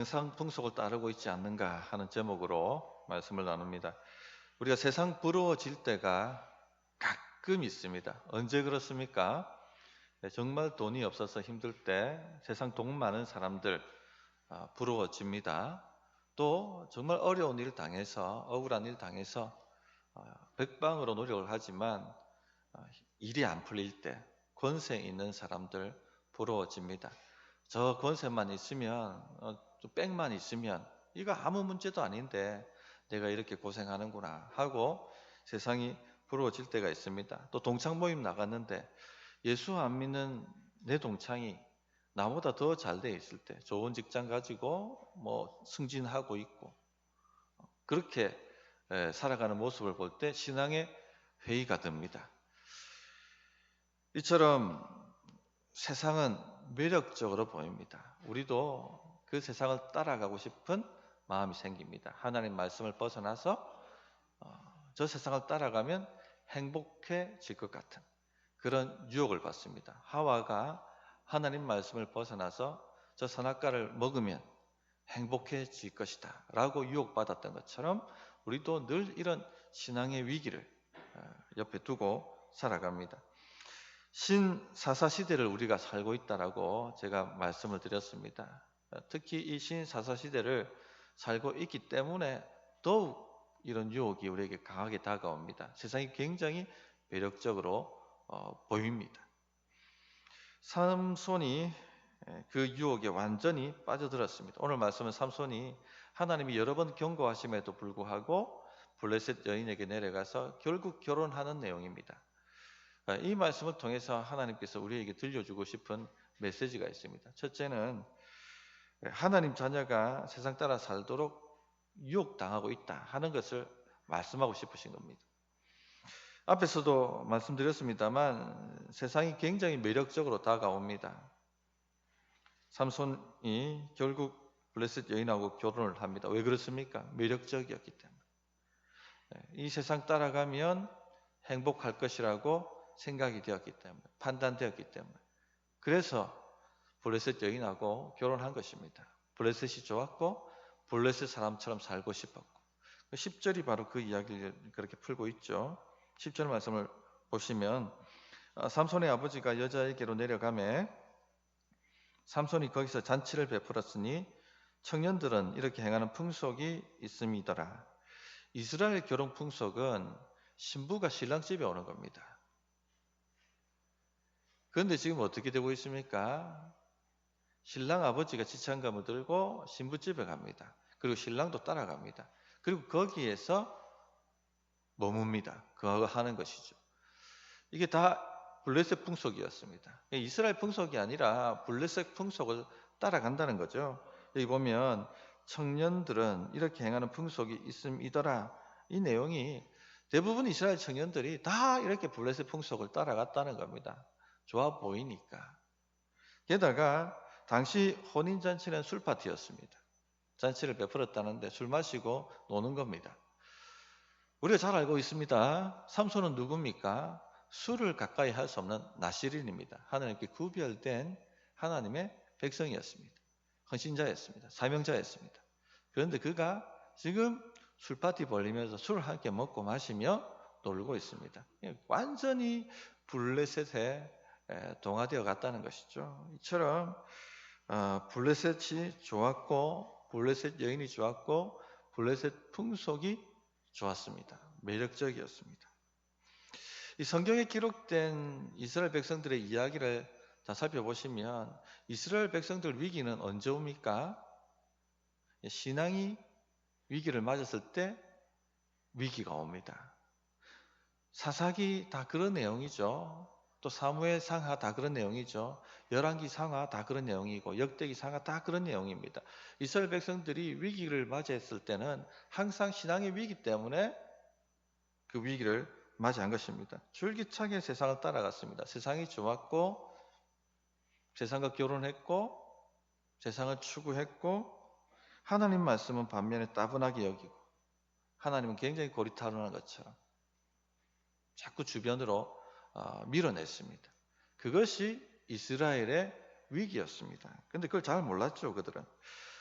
세상 풍속을 따르고 있지 않는가 하는 제목으로 말씀을 나눕니다. 우리가 세상 부러워질 때가 가끔 있습니다. 언제 그렇습니까? 정말 돈이 없어서 힘들 때 세상 돈 많은 사람들 부러워집니다. 또 정말 어려운 일 당해서 억울한 일 당해서 백방으로 노력을 하지만 일이 안 풀릴 때 권세 있는 사람들 부러워집니다. 저 권세만 있으면 좀 백만 있으면 이거 아무 문제도 아닌데 내가 이렇게 고생하는구나 하고 세상이 부러워질 때가 있습니다. 또 동창 모임 나갔는데 예수 안 믿는 내 동창이 나보다 더 잘 돼 있을 때 좋은 직장 가지고 뭐 승진하고 있고 그렇게 살아가는 모습을 볼 때 신앙의 회의가 듭니다. 이처럼 세상은 매력적으로 보입니다. 우리도 그 세상을 따라가고 싶은 마음이 생깁니다. 하나님 말씀을 벗어나서 저 세상을 따라가면 행복해질 것 같은 그런 유혹을 받습니다. 하와가 하나님 말씀을 벗어나서 저 선악과를 먹으면 행복해질 것이다 라고 유혹받았던 것처럼 우리도 늘 이런 신앙의 위기를 옆에 두고 살아갑니다. 신사사시대를 우리가 살고 있다라고 제가 말씀을 드렸습니다. 특히 이 신사사시대를 살고 있기 때문에 더욱 이런 유혹이 우리에게 강하게 다가옵니다. 세상이 굉장히 매력적으로 보입니다. 삼손이 그 유혹에 완전히 빠져들었습니다. 오늘 말씀은 삼손이 하나님이 여러 번 경고하심에도 불구하고 블레셋 여인에게 내려가서 결국 결혼하는 내용입니다. 이 말씀을 통해서 하나님께서 우리에게 들려주고 싶은 메시지가 있습니다. 첫째는 하나님 자녀가 세상 따라 살도록 유혹당하고 있다 하는 것을 말씀하고 싶으신 겁니다. 앞에서도 말씀드렸습니다만 세상이 굉장히 매력적으로 다가옵니다. 삼손이 결국 블레셋 여인하고 결혼을 합니다. 왜 그렇습니까? 매력적이었기 때문에. 이 세상 따라가면 행복할 것이라고 생각이 되었기 때문에, 판단되었기 때문에. 그래서 블레셋 여인하고 결혼한 것입니다. 블레셋이 좋았고 블레셋 사람처럼 살고 싶었고 10절이 바로 그 이야기를 그렇게 풀고 있죠. 10절 말씀을 보시면 삼손의 아버지가 여자에게로 내려가매 삼손이 거기서 잔치를 베풀었으니 청년들은 이렇게 행하는 풍속이 있음이더라. 이스라엘 결혼 풍속은 신부가 신랑 집에 오는 겁니다. 그런데 지금 어떻게 되고 있습니까? 신랑 아버지가 지창감을 들고 신부집에 갑니다. 그리고 신랑도 따라갑니다. 그리고 거기에서 머뭅니다. 그거 하는 것이죠. 이게 다 블레셋 풍속이었습니다. 이스라엘 풍속이 아니라 블레셋 풍속을 따라간다는 거죠. 여기 보면 청년들은 이렇게 행하는 풍속이 있음이더라. 이 내용이 대부분 이스라엘 청년들이 다 이렇게 블레셋 풍속을 따라갔다는 겁니다. 좋아 보이니까. 게다가 당시 혼인잔치는 술파티였습니다. 잔치를 베풀었다는데 술 마시고 노는 겁니다. 우리가 잘 알고 있습니다. 삼손은 누굽니까? 술을 가까이 할 수 없는 나시린입니다. 하나님께 구별된 하나님의 백성이었습니다. 헌신자였습니다. 사명자였습니다. 그런데 그가 지금 술파티 벌리면서 술을 함께 먹고 마시며 놀고 있습니다. 완전히 블레셋에 동화되어 갔다는 것이죠. 이처럼 블레셋이 좋았고 블레셋 여인이 좋았고 블레셋 풍속이 좋았습니다. 매력적이었습니다. 이 성경에 기록된 이스라엘 백성들의 이야기를 다 살펴보시면 이스라엘 백성들 위기는 언제 옵니까? 신앙이 위기를 맞았을 때 위기가 옵니다. 사사기 다 그런 내용이죠. 또 사무엘 상하 다 그런 내용이죠. 열왕기 상하 다 그런 내용이고 역대기 상하 다 그런 내용입니다. 이스라엘 백성들이 위기를 맞이했을 때는 항상 신앙의 위기 때문에 그 위기를 맞이한 것입니다. 줄기차게 세상을 따라갔습니다. 세상이 좋았고 세상과 결혼했고 세상을 추구했고 하나님 말씀은 반면에 따분하게 여기고 하나님은 굉장히 고리타분한 것처럼 자꾸 주변으로 밀어냈습니다. 그것이 이스라엘의 위기였습니다. 그런데 그걸 잘 몰랐죠, 그들은.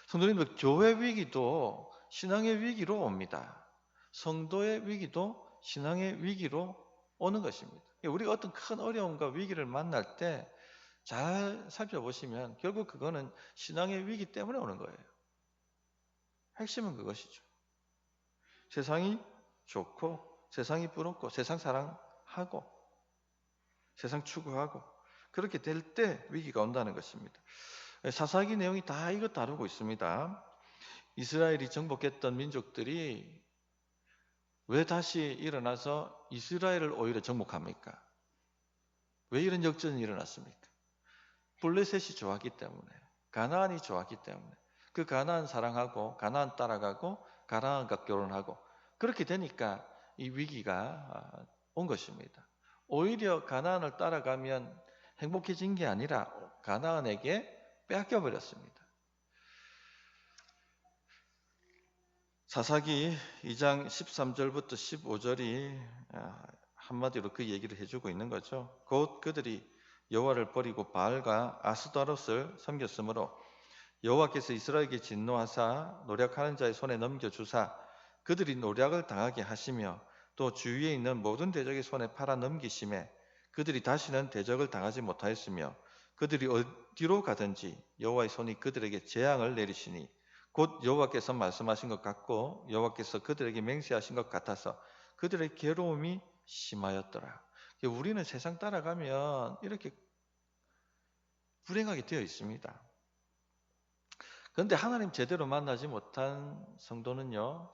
성도님들, 교회 위기도 신앙의 위기로 옵니다. 성도의 위기도 신앙의 위기로 오는 것입니다. 우리가 어떤 큰 어려움과 위기를 만날 때 잘 살펴보시면 결국 그거는 신앙의 위기 때문에 오는 거예요. 핵심은 그것이죠. 세상이 좋고 세상이 부럽고 세상 사랑하고 세상 추구하고 그렇게 될 때 위기가 온다는 것입니다. 사사기 내용이 다 이것 다루고 있습니다. 이스라엘이 정복했던 민족들이 왜 다시 일어나서 이스라엘을 오히려 정복합니까? 왜 이런 역전이 일어났습니까? 블레셋이 좋았기 때문에, 가나안이 좋았기 때문에, 그 가나안 사랑하고 가나안 따라가고 가나안과 결혼하고 그렇게 되니까 이 위기가 온 것입니다. 오히려 가나안을 따라가면 행복해진 게 아니라 가나안에게 빼앗겨 버렸습니다. 사사기 2장 13절부터 15절이 한마디로 그 얘기를 해주고 있는 거죠. 곧 그들이 여호와를 버리고 바알과 아스타롯을 섬겼으므로 여호와께서 이스라엘에게 진노하사 노략하는 자의 손에 넘겨주사 그들이 노략을 당하게 하시며 또 주위에 있는 모든 대적의 손에 팔아 넘기심에 그들이 다시는 대적을 당하지 못하였으며 그들이 어디로 가든지 여호와의 손이 그들에게 재앙을 내리시니 곧 여호와께서 말씀하신 것 같고 여호와께서 그들에게 맹세하신 것 같아서 그들의 괴로움이 심하였더라. 우리는 세상 따라가면 이렇게 불행하게 되어 있습니다. 그런데 하나님 제대로 만나지 못한 성도는요,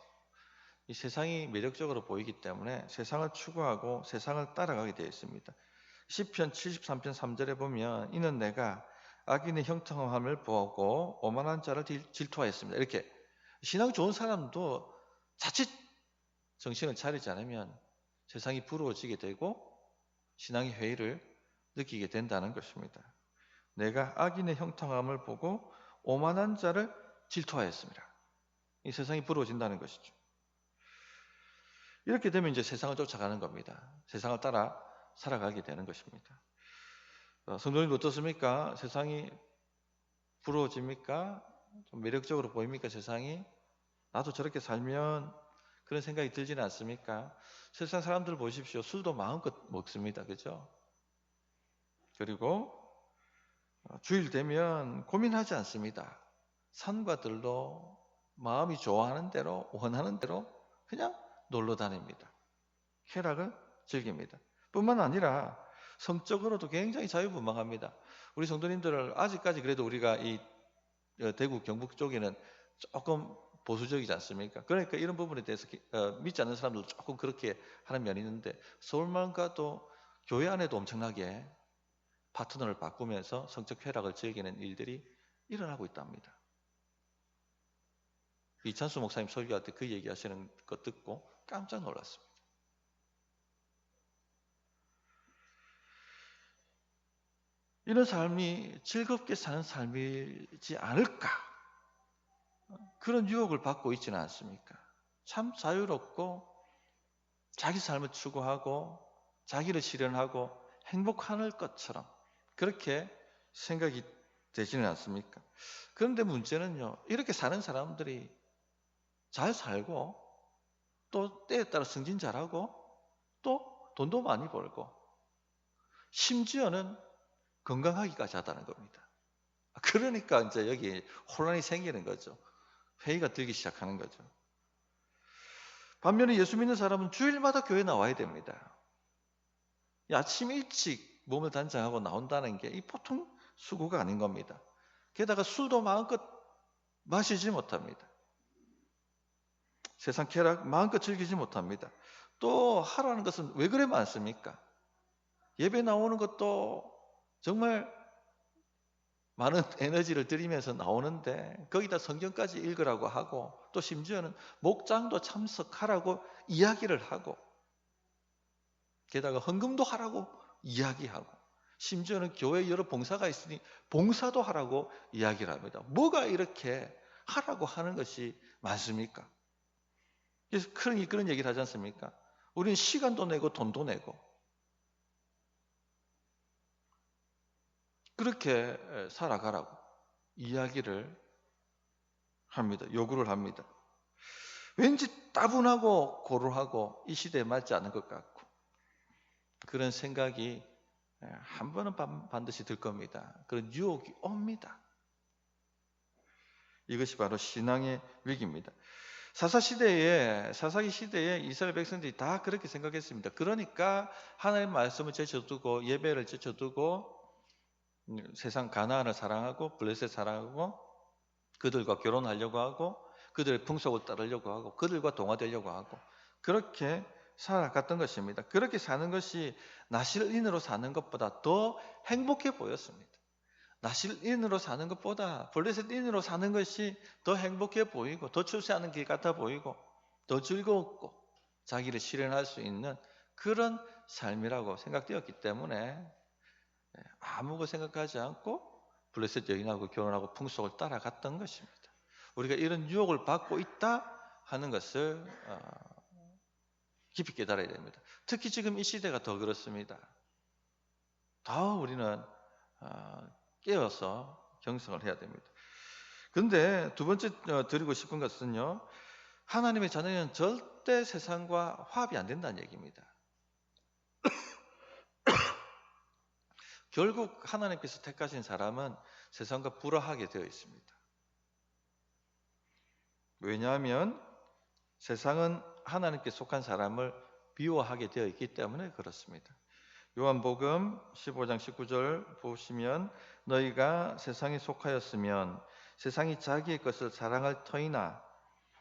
이 세상이 매력적으로 보이기 때문에 세상을 추구하고 세상을 따라가게 되어 있습니다. 시편 73편 3절에 보면 이는 내가 악인의 형통함을 보고 오만한 자를 질투하였습니다. 이렇게 신앙 좋은 사람도 자칫 정신을 차리지 않으면 세상이 부러워지게 되고 신앙의 회의를 느끼게 된다는 것입니다. 내가 악인의 형통함을 보고 오만한 자를 질투하였습니다. 이 세상이 부러워진다는 것이죠. 이렇게 되면 이제 세상을 쫓아가는 겁니다. 세상을 따라 살아가게 되는 것입니다. 성도님 어떻습니까? 세상이 부러워집니까? 좀 매력적으로 보입니까? 세상이? 나도 저렇게 살면 그런 생각이 들지는 않습니까? 세상 사람들 보십시오. 술도 마음껏 먹습니다. 그죠? 그리고 주일 되면 고민하지 않습니다. 산과 들로 마음이 좋아하는 대로 원하는 대로 그냥 놀러 다닙니다. 쾌락을 즐깁니다. 뿐만 아니라 성적으로도 굉장히 자유분방합니다. 우리 성도님들을 아직까지 그래도 우리가 이 대구 경북 쪽에는 조금 보수적이지 않습니까? 그러니까 이런 부분에 대해서 믿지 않는 사람들도 조금 그렇게 하는 면이 있는데 서울만 가도 교회 안에도 엄청나게 파트너를 바꾸면서 성적 쾌락을 즐기는 일들이 일어나고 있답니다. 이찬수 목사님 설교할 때 그 얘기하시는 거 듣고 깜짝 놀랐습니다. 이런 삶이 즐겁게 사는 삶이지 않을까? 그런 유혹을 받고 있지는 않습니까? 참 자유롭고 자기 삶을 추구하고 자기를 실현하고 행복할 것처럼 그렇게 생각이 되지는 않습니까? 그런데 문제는요, 이렇게 사는 사람들이 잘 살고 또 때에 따라 승진 잘하고 또 돈도 많이 벌고 심지어는 건강하기까지 하다는 겁니다. 그러니까 이제 여기 혼란이 생기는 거죠. 회의가 들기 시작하는 거죠. 반면에 예수 믿는 사람은 주일마다 교회 나와야 됩니다. 아침 일찍 몸을 단장하고 나온다는 게 이 보통 수고가 아닌 겁니다. 게다가 술도 마음껏 마시지 못합니다. 세상 쾌락 마음껏 즐기지 못합니다. 또 하라는 것은 왜 그래 많습니까? 예배 나오는 것도 정말 많은 에너지를 들이면서 나오는데 거기다 성경까지 읽으라고 하고 또 심지어는 목장도 참석하라고 이야기를 하고 게다가 헌금도 하라고 이야기하고 심지어는 교회에 여러 봉사가 있으니 봉사도 하라고 이야기를 합니다. 뭐가 이렇게 하라고 하는 것이 많습니까? 그래서 그런 얘기를 하지 않습니까? 우리는 시간도 내고 돈도 내고 그렇게 살아가라고 이야기를 합니다. 요구를 합니다. 왠지 따분하고 고루하고 이 시대에 맞지 않은 것 같고 그런 생각이 한 번은 반드시 들 겁니다. 그런 유혹이 옵니다. 이것이 바로 신앙의 위기입니다. 사사기 시대에 이스라엘 백성들이 다 그렇게 생각했습니다. 그러니까 하나님의 말씀을 제쳐두고 예배를 제쳐두고 세상 가나안을 사랑하고 블레셋 사랑하고 그들과 결혼하려고 하고 그들의 풍속을 따르려고 하고 그들과 동화되려고 하고 그렇게 살아갔던 것입니다. 그렇게 사는 것이 나실인으로 사는 것보다 더 행복해 보였습니다. 나실인으로 사는 것보다 블레셋인으로 사는 것이 더 행복해 보이고 더 출세하는 길 같아 보이고 더 즐거웠고 자기를 실현할 수 있는 그런 삶이라고 생각되었기 때문에 아무것도 생각하지 않고 블레셋 여인하고 결혼하고 풍속을 따라갔던 것입니다. 우리가 이런 유혹을 받고 있다 하는 것을 깊이 깨달아야 됩니다. 특히 지금 이 시대가 더 그렇습니다. 더 우리는 깨어서 경성을 해야 됩니다. 그런데 두 번째 드리고 싶은 것은요, 하나님의 자녀는 절대 세상과 화합이 안 된다는 얘기입니다. 결국 하나님께서 택하신 사람은 세상과 불화하게 되어 있습니다. 왜냐하면 세상은 하나님께 속한 사람을 미워하게 되어 있기 때문에 그렇습니다. 요한복음 15장 19절 보시면 너희가 세상에 속하였으면 세상이 자기의 것을 사랑할 터이나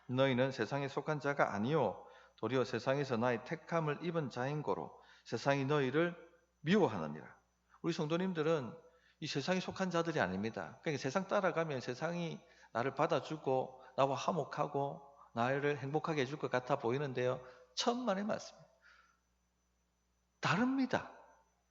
너희는 세상에 속한 자가 아니요 도리어 세상에서 나의 택함을 입은 자인 고로 세상이 너희를 미워하느니라. 우리 성도님들은 이 세상에 속한 자들이 아닙니다. 그러니까 세상 따라가면 세상이 나를 받아주고 나와 화목하고 나를 행복하게 해줄 것 같아 보이는데요. 천만의 말씀. 다릅니다.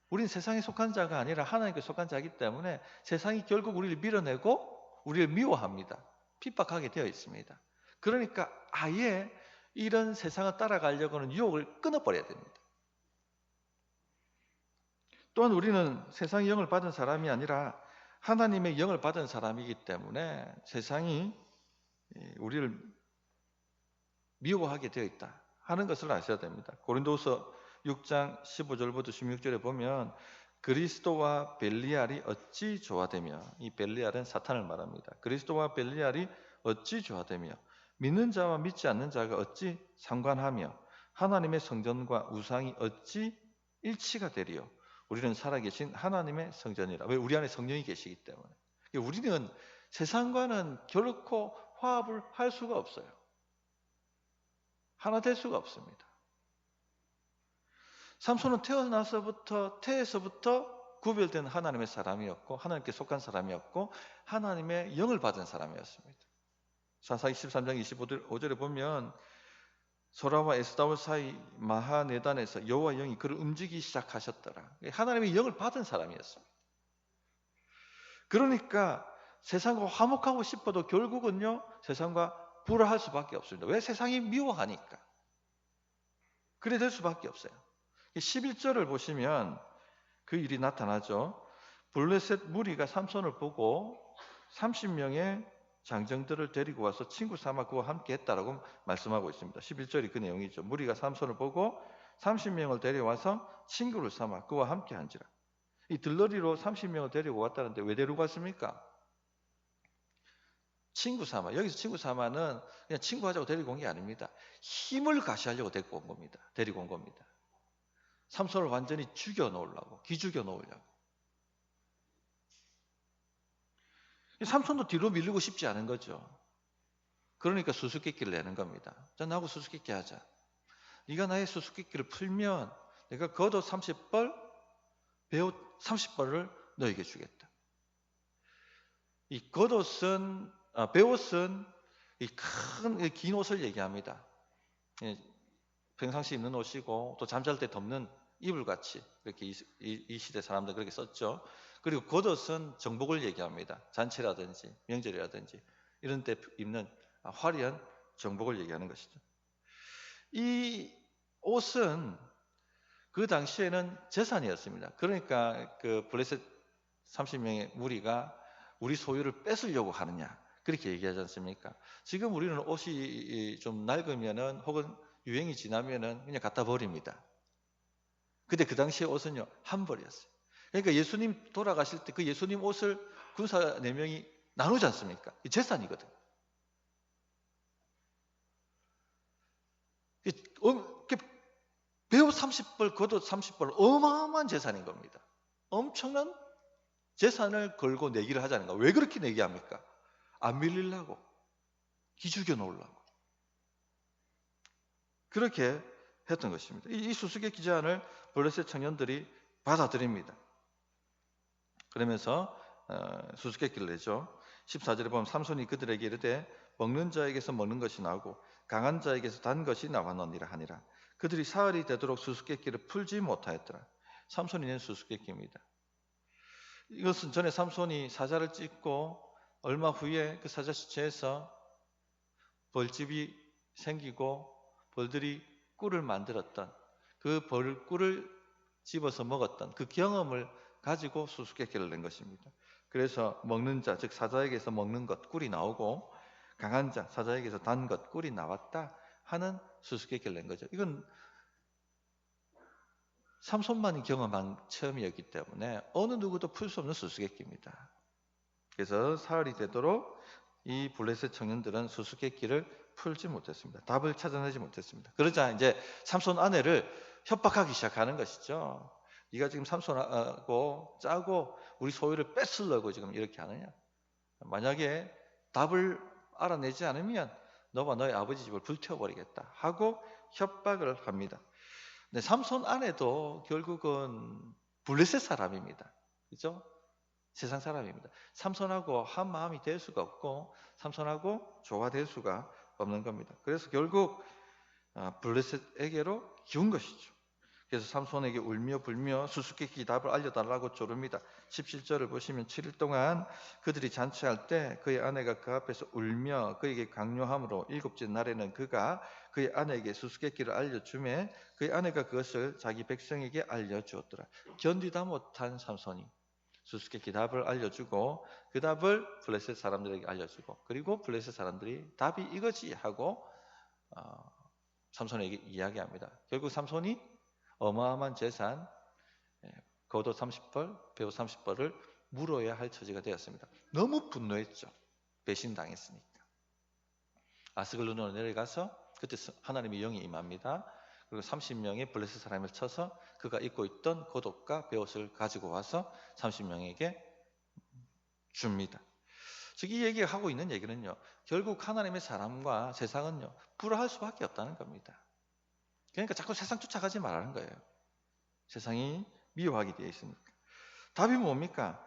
우리는 세상에 속한 자가 아니라 하나님께 속한 자이기 때문에 세상이 결국 우리를 밀어내고 우리를 미워합니다. 핍박하게 되어 있습니다. 그러니까 아예 이런 세상을 따라가려고 하는 유혹을 끊어버려야 됩니다. 또한 우리는 세상의 영을 받은 사람이 아니라 하나님의 영을 받은 사람이기 때문에 세상이 우리를 미워하게 되어 있다 하는 것을 아셔야 됩니다. 고린도서 6장 15절부터 16절에 보면 그리스도와 벨리알이 어찌 조화되며, 이 벨리알은 사탄을 말합니다. 그리스도와 벨리알이 어찌 조화되며 믿는 자와 믿지 않는 자가 어찌 상관하며 하나님의 성전과 우상이 어찌 일치가 되리요. 우리는 살아계신 하나님의 성전이라. 왜? 우리 안에 성령이 계시기 때문에. 우리는 세상과는 결코 화합을 할 수가 없어요. 하나 될 수가 없습니다. 삼손은 태에서부터 구별된 하나님의 사람이었고 하나님께 속한 사람이었고 하나님의 영을 받은 사람이었습니다. 사사기 13장 25절에 보면 소라와 에스다올 사이 마하네단에서 여호와 영이 그를 움직이기 시작하셨더라. 하나님의 영을 받은 사람이었습니다. 그러니까 세상과 화목하고 싶어도 결국은요 세상과 불화할 수밖에 없습니다. 왜? 세상이 미워하니까. 그래 될 수밖에 없어요. 11절을 보시면 그 일이 나타나죠. 블레셋 무리가 삼손을 보고 30명의 장정들을 데리고 와서 친구 삼아 그와 함께 했다라고 말씀하고 있습니다. 11절이 그 내용이죠. 무리가 삼손을 보고 30명을 데려와서 친구를 삼아 그와 함께 한지라. 이 들러리로 30명을 데리고 왔다는데 왜 데리고 왔습니까? 친구 삼아. 여기서 친구 삼아는 그냥 친구하자고 데리고 온 게 아닙니다. 힘을 가시하려고 데리고 온 겁니다. 데리고 온 겁니다. 삼손을 완전히 죽여 놓으려고, 기죽여 놓으려고. 삼손도 뒤로 밀리고 싶지 않은 거죠. 그러니까 수수께끼를 내는 겁니다. 자, 나하고 수수께끼 하자. 네가 나의 수수께끼를 풀면 내가 겉옷 30벌, 베옷 30벌을 너에게 주겠다. 이 겉옷은, 베옷은 이 큰 긴 옷을 얘기합니다. 평상시 입는 옷이고 또 잠잘 때 덮는 이불같이 그렇게 이 시대 사람들 그렇게 썼죠. 그리고 겉옷은 정복을 얘기합니다. 잔치라든지 명절이라든지 이런 때 입는 화려한 정복을 얘기하는 것이죠. 이 옷은 그 당시에는 재산이었습니다. 그러니까 그 블레셋 30명의 무리가 우리 소유를 뺏으려고 하느냐, 그렇게 얘기하지 않습니까? 지금 우리는 옷이 좀 낡으면은 혹은 유행이 지나면은 그냥 갖다 버립니다. 근데 그 당시에 옷은요, 한 벌이었어요. 그러니까 예수님 돌아가실 때 그 예수님 옷을 군사 4명이 나누지 않습니까? 이 재산이거든. 배옷 30벌, 겉옷 30벌, 어마어마한 재산인 겁니다. 엄청난 재산을 걸고 내기를 하자는 거야. 왜 그렇게 내기합니까? 안 밀리려고, 기죽여 놓으려고. 그렇게 했던 것입니다. 이 수수께끼 제안을 블레셋 청년들이 받아들입니다. 그러면서 수수께끼를 내죠. 14절에 보면 삼손이 그들에게 이르되 먹는 자에게서 먹는 것이 나오고 강한 자에게서 단 것이 나왔느니라 하니라. 그들이 사흘이 되도록 수수께끼를 풀지 못하였더라. 삼손이 낸 수수께끼입니다. 이것은 전에 삼손이 사자를 찍고 얼마 후에 그 사자 시체에서 벌집이 생기고 벌들이 꿀을 만들었던 그 벌꿀을 집어서 먹었던 그 경험을 가지고 수수께끼를 낸 것입니다. 그래서 먹는 자, 즉 사자에게서 먹는 것, 꿀이 나오고 강한 자, 사자에게서 단 것, 꿀이 나왔다 하는 수수께끼를 낸 거죠. 이건 삼손만이 경험한 체험이었기 때문에 어느 누구도 풀 수 없는 수수께끼입니다. 그래서 사흘이 되도록 이 블레셋 청년들은 수수께끼를 풀지 못했습니다. 답을 찾아내지 못했습니다. 그러자 이제 삼손 아내를 협박하기 시작하는 것이죠. 네가 지금 삼손하고 짜고 우리 소유를 뺏으려고 지금 이렇게 하느냐? 만약에 답을 알아내지 않으면 너와 너희 아버지 집을 불태워버리겠다 하고 협박을 합니다. 근데 삼손 아내도 결국은 블레셋 사람입니다. 그죠? 세상 사람입니다. 삼손하고 한 마음이 될 수가 없고 삼손하고 조화될 수가 없는 겁니다. 그래서 결국 블레셋에게로 기운 것이죠. 그래서 삼손에게 울며 불며 수수께끼 답을 알려달라고 조릅니다. 17절을 보시면 7일 동안 그들이 잔치할 때 그의 아내가 그 앞에서 울며 그에게 강요함으로 7째 날에는 그가 그의 아내에게 수수께끼를 알려주매 그의 아내가 그것을 자기 백성에게 알려주었더라. 견디다 못한 삼손이 수수께끼 답을 알려주고 그 답을 블레셋 사람들에게 알려주고 그리고 블레셋 사람들이 답이 이거지 하고 삼손에게 이야기합니다. 결국 삼손이 어마어마한 재산, 겉옷 30벌, 배옷 30벌을 물어야 할 처지가 되었습니다. 너무 분노했죠. 배신당했으니까. 아스글론으로 내려가서 그때 하나님의 영이 임합니다. 그리고 30명의 블레셋 사람을 쳐서 그가 입고 있던 겉옷과 배옷을 가지고 와서 30명에게 줍니다. 즉 이 얘기가 하고 있는 얘기는요. 결국 하나님의 사람과 세상은요. 불화할 수밖에 없다는 겁니다. 그러니까 자꾸 세상 쫓아가지 말라는 거예요. 세상이 미워하게 되어 있으니까. 답이 뭡니까?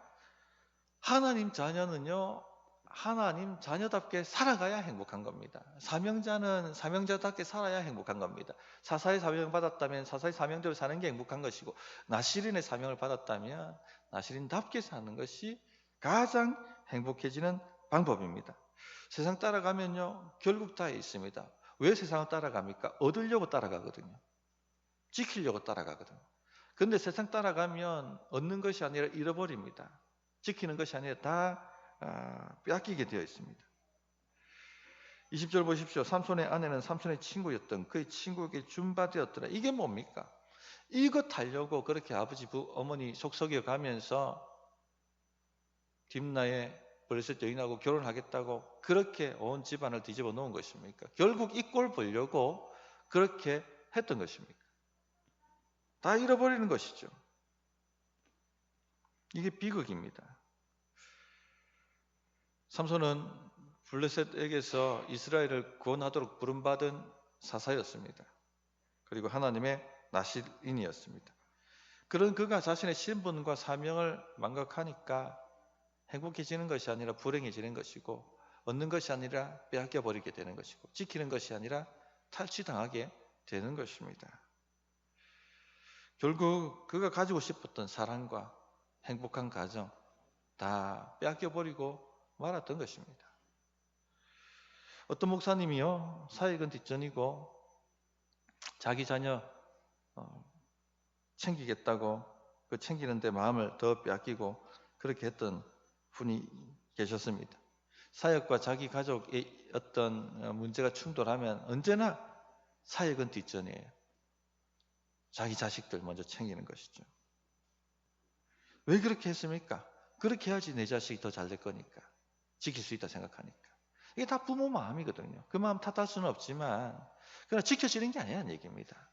하나님 자녀는요. 하나님 자녀답게 살아가야 행복한 겁니다. 사명자는 사명자답게 살아야 행복한 겁니다. 사사의 사명을 받았다면 사사의 사명대로 사는 게 행복한 것이고 나시린의 사명을 받았다면 나시린답게 사는 것이 가장 행복해지는 방법입니다. 세상 따라가면요. 결국 다 있습니다. 왜 세상을 따라갑니까? 얻으려고 따라가거든요. 지키려고 따라가거든요. 그런데 세상 따라가면 얻는 것이 아니라 잃어버립니다. 지키는 것이 아니라 다 빼앗기게 되어 있습니다. 20절 보십시오. 삼손의 아내는 삼손의 친구였던 그의 친구에게 준바되었더라. 이게 뭡니까? 이것 하려고 그렇게 아버지 어머니 속썩여 가면서 딥나의 블레셋 여인하고 결혼하겠다고 그렇게 온 집안을 뒤집어 놓은 것입니까? 결국 이 꼴 보려고 그렇게 했던 것입니까? 다 잃어버리는 것이죠. 이게 비극입니다. 삼손은 블레셋에게서 이스라엘을 구원하도록 부름받은 사사였습니다. 그리고 하나님의 나시린이었습니다. 그런 그가 자신의 신분과 사명을 망각하니까 행복해지는 것이 아니라 불행해지는 것이고 얻는 것이 아니라 빼앗겨버리게 되는 것이고 지키는 것이 아니라 탈취당하게 되는 것입니다. 결국 그가 가지고 싶었던 사랑과 행복한 가정 다 빼앗겨버리고 말았던 것입니다. 어떤 목사님이요 사역은 뒷전이고 자기 자녀 챙기겠다고 그 챙기는데 마음을 더 빼앗기고 그렇게 했던 분이 계셨습니다. 사역과 자기 가족의 어떤 문제가 충돌하면 언제나 사역은 뒷전이에요. 자기 자식들 먼저 챙기는 것이죠. 왜 그렇게 했습니까? 그렇게 해야지 내 자식이 더 잘 될 거니까. 지킬 수 있다 생각하니까. 이게 다 부모 마음이거든요. 그 마음 탓할 수는 없지만 그러나 지켜지는 게 아니라는 얘기입니다.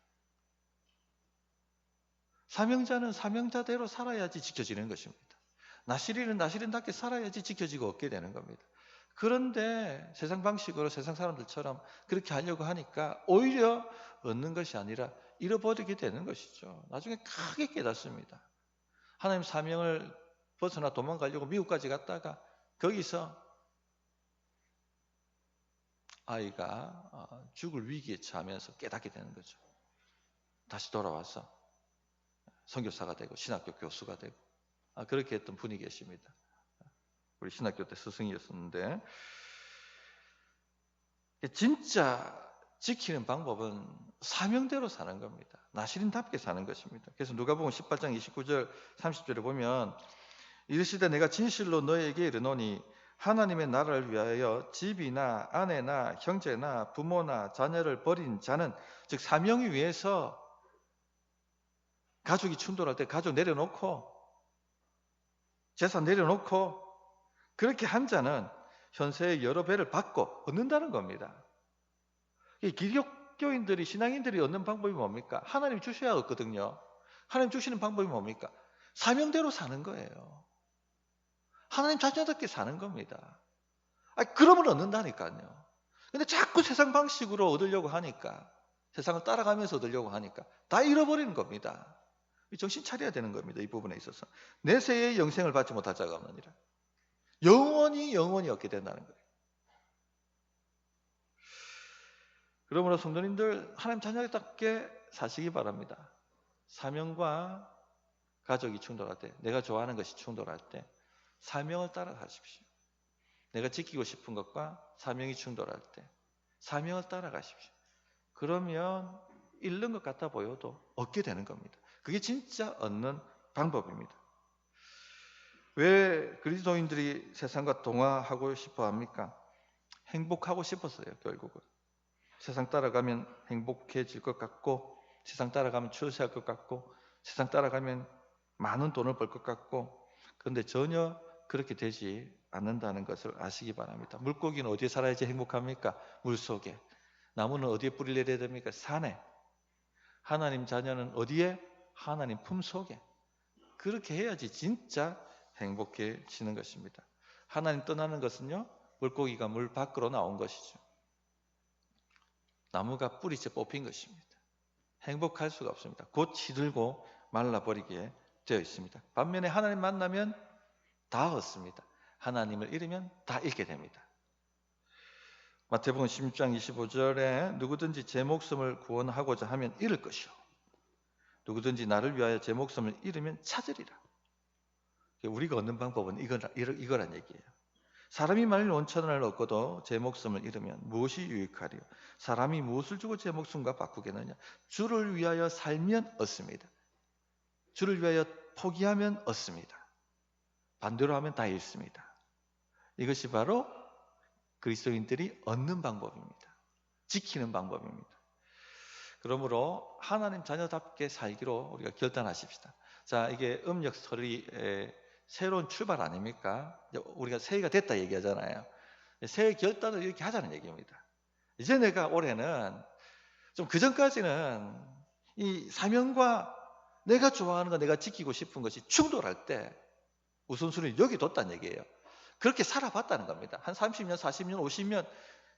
사명자는 사명자대로 살아야지 지켜지는 것입니다. 나시린은 나시린답게 살아야지 지켜지고 얻게 되는 겁니다. 그런데 세상 방식으로 세상 사람들처럼 그렇게 하려고 하니까 오히려 얻는 것이 아니라 잃어버리게 되는 것이죠. 나중에 크게 깨닫습니다. 하나님 사명을 벗어나 도망가려고 미국까지 갔다가 거기서 아이가 죽을 위기에 처하면서 깨닫게 되는 거죠. 다시 돌아와서 선교사가 되고 신학교 교수가 되고 그렇게 했던 분이 계십니다. 우리 신학교 때 스승이었었는데 진짜 지키는 방법은 사명대로 사는 겁니다. 나시린답게 사는 것입니다. 그래서 누가복음 18장 29절 30절에 보면 이르시되 내가 진실로 너에게 이르노니 하나님의 나라를 위하여 집이나 아내나 형제나 부모나 자녀를 버린 자는 즉 사명을 위해서 가족이 충돌할 때 가족 내려놓고 재산 내려놓고 그렇게 한 자는 현세의 여러 배를 받고 얻는다는 겁니다. 이 기독교인들이 신앙인들이 얻는 방법이 뭡니까? 하나님 주셔야 얻거든요. 하나님 주시는 방법이 뭡니까? 사명대로 사는 거예요. 하나님 자녀답게 사는 겁니다. 그러면 얻는다니까요. 근데 자꾸 세상 방식으로 얻으려고 하니까 세상을 따라가면서 얻으려고 하니까 다 잃어버리는 겁니다. 정신 차려야 되는 겁니다. 이 부분에 있어서 내세의 영생을 받지 못할 자가 없느니라. 영원히 얻게 된다는 거예요. 그러므로 성도님들 하나님 자녀답게 사시기 바랍니다. 사명과 가족이 충돌할 때, 내가 좋아하는 것이 충돌할 때 사명을 따라가십시오. 내가 지키고 싶은 것과 사명이 충돌할 때 사명을 따라가십시오. 그러면 잃는 것 같아 보여도 얻게 되는 겁니다. 그게 진짜 얻는 방법입니다. 왜 그리스도인들이 세상과 동화하고 싶어 합니까? 행복하고 싶었어요, 결국은. 세상 따라가면 행복해질 것 같고, 세상 따라가면 추수할 것 같고, 세상 따라가면 많은 돈을 벌 것 같고, 그런데 전혀 그렇게 되지 않는다는 것을 아시기 바랍니다. 물고기는 어디에 살아야지 행복합니까? 물속에. 나무는 어디에 뿌리를 내려야 됩니까? 산에. 하나님 자녀는 어디에? 하나님 품속에. 그렇게 해야지 진짜 행복해지는 것입니다. 하나님 떠나는 것은요, 물고기가 물 밖으로 나온 것이죠. 나무가 뿌리째 뽑힌 것입니다. 행복할 수가 없습니다. 곧 시들고 말라버리게 되어 있습니다. 반면에 하나님 만나면 다 얻습니다. 하나님을 잃으면 다 잃게 됩니다. 마태복음 16장 25절에 누구든지 제 목숨을 구원하고자 하면 잃을 것이요 누구든지 나를 위하여 제 목숨을 잃으면 찾으리라. 우리가 얻는 방법은 이거란 얘기예요. 사람이 만일 온천을 얻고도 제 목숨을 잃으면 무엇이 유익하리요? 사람이 무엇을 주고 제 목숨과 바꾸겠느냐? 주를 위하여 살면 얻습니다. 주를 위하여 포기하면 얻습니다. 반대로 하면 다 잃습니다. 이것이 바로 그리스도인들이 얻는 방법입니다. 지키는 방법입니다. 그러므로 하나님 자녀답게 살기로 우리가 결단하십시다. 자, 이게 음력설이 새로운 출발 아닙니까? 우리가 새해가 됐다 얘기하잖아요. 새해 결단을 이렇게 하자는 얘기입니다. 이제 내가 올해는 좀 그전까지는 이 사명과 내가 좋아하는 거 내가 지키고 싶은 것이 충돌할 때 우선순위를 여기 뒀다는 얘기예요. 그렇게 살아봤다는 겁니다. 한 30년, 40년, 50년,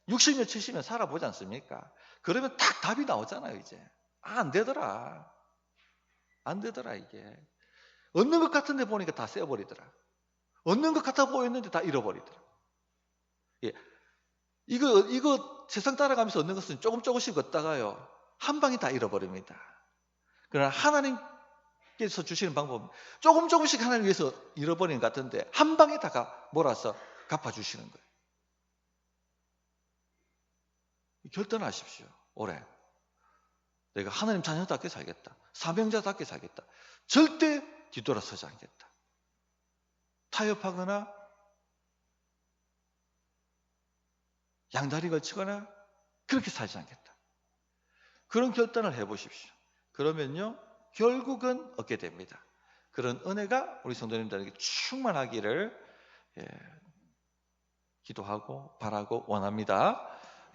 60년, 70년 살아보지 않습니까? 그러면 딱 답이 나오잖아요, 이제. 안 되더라. 안 되더라, 이게. 얻는 것 같은데 보니까 다 쎄버리더라. 얻는 것 같아 보였는데 다 잃어버리더라. 예. 이거 세상 따라가면서 얻는 것은 조금씩 얻다가요, 한 방에 다 잃어버립니다. 그러나 하나님께서 주시는 방법은 조금씩 하나님 위해서 잃어버리는 것 같은데 한 방에 다가 몰아서 갚아주시는 거예요. 결단하십시오. 올해 내가 하나님 자녀답게 살겠다. 사명자답게 살겠다. 절대 뒤돌아서지 않겠다. 타협하거나 양다리 걸치거나 그렇게 살지 않겠다. 그런 결단을 해보십시오. 그러면요, 결국은 얻게 됩니다. 그런 은혜가 우리 성도님들에게 충만하기를 기도하고 바라고 원합니다.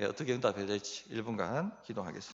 어떻게 응답해야 될지 1분간 기도하겠습니다.